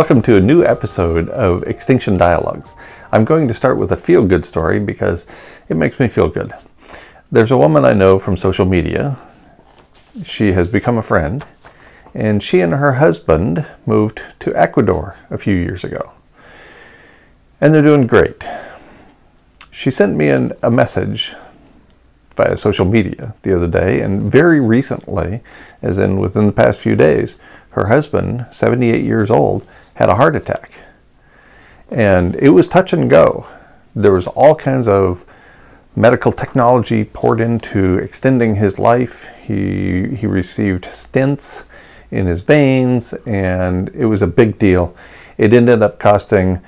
Welcome to a new episode of Extinction Dialogues. I'm going to start with a feel-good story because it makes me feel good. There's a woman I know from social media. She has become a friend, and she and her husband moved to Ecuador a few years ago. And they're doing great. She sent me a message via social media the other day, and very recently, as in within the past few days, her husband, 78 years old, had a heart attack. And it was touch and go. There was all kinds of medical technology poured into extending his life. He received stents in his veins, and it was a big deal. It ended up costing,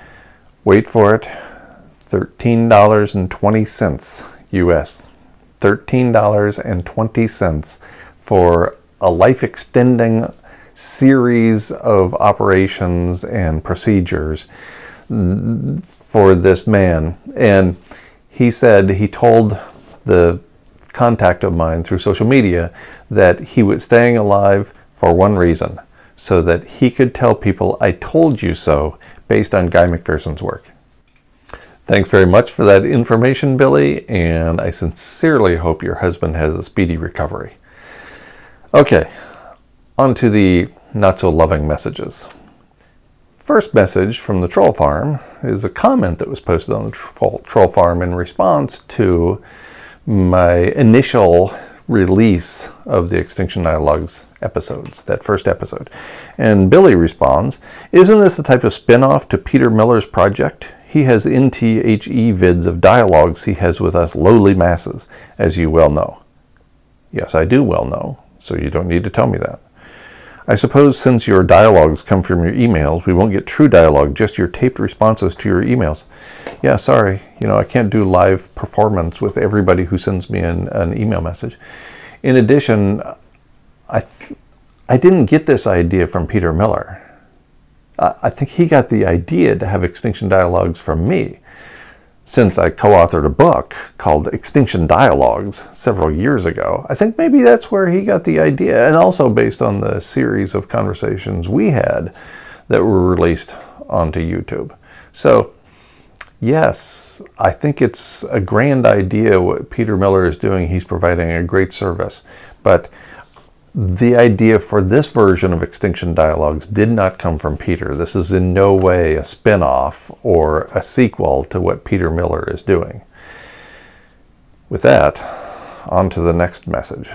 wait for it, $13.20 US. $13.20 for a life-extending series of operations and procedures for this man. And he said, he told the contact of mine through social media that he was staying alive for one reason, so that he could tell people, "I told you so," based on Guy McPherson's work. Thanks very much for that information, Billy, and I sincerely hope your husband has a speedy recovery. Okay, on to the not-so-loving messages. First message from the troll farm is a comment that was posted on the troll farm in response to my initial release of the Extinction Dialogues episodes, that first episode. And Billy responds, "Isn't this the type of spin-off to Peter Miller's project? He has NTHE vids of dialogues he has with us lowly masses, as you well know." Yes, I do well know, so you don't need to tell me that. "I suppose since your dialogues come from your emails, we won't get true dialogue, just your taped responses to your emails." Yeah, sorry. I can't do live performance with everybody who sends me an email message. In addition, I didn't get this idea from Peter Miller. I think he got the idea to have Extinction Dialogues from me, since I co-authored a book called Extinction Dialogues several years ago. I think maybe that's where he got the idea, and also based on the series of conversations we had that were released onto YouTube. So, yes, I think it's a grand idea what Peter Miller is doing. He's providing a great service. But the idea for this version of Extinction Dialogues did not come from Peter. This is in no way a spin-off or a sequel to what Peter Miller is doing. With that, on to the next message.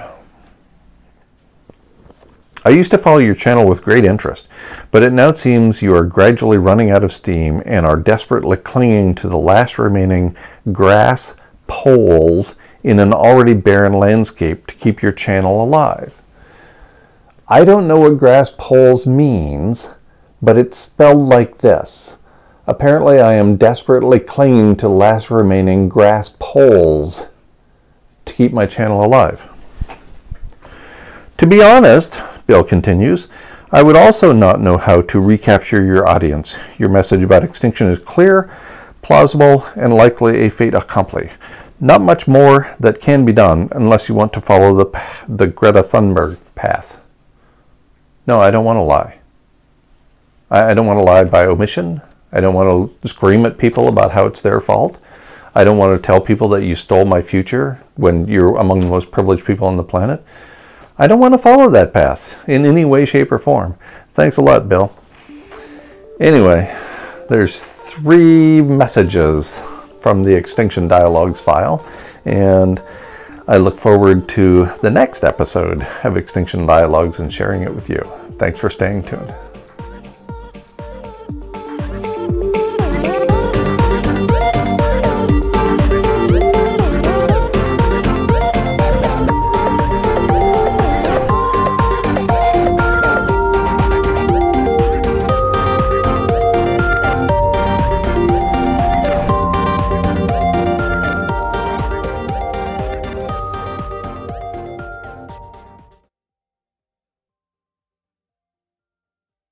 "I used to follow your channel with great interest, but it now seems you are gradually running out of steam and are desperately clinging to the last remaining grass poles in an already barren landscape to keep your channel alive. I don't know what grass poles means, but it's spelled like this. Apparently I am desperately clinging to the last remaining grass poles to keep my channel alive. To be honest," Bill continues, "I would also not know how to recapture your audience. Your message about extinction is clear, plausible, and likely a fait accompli. Not much more that can be done unless you want to follow the Greta Thunberg path." No, I don't want to lie. I don't want to lie by omission. I don't want to scream at people about how it's their fault. I don't want to tell people that you stole my future when you're among the most privileged people on the planet. I don't want to follow that path in any way, shape, or form. Thanks a lot, Bill. Anyway, there's 3 messages from the Extinction Dialogues file, and I look forward to the next episode of Extinction Dialogues and sharing it with you. Thanks for staying tuned.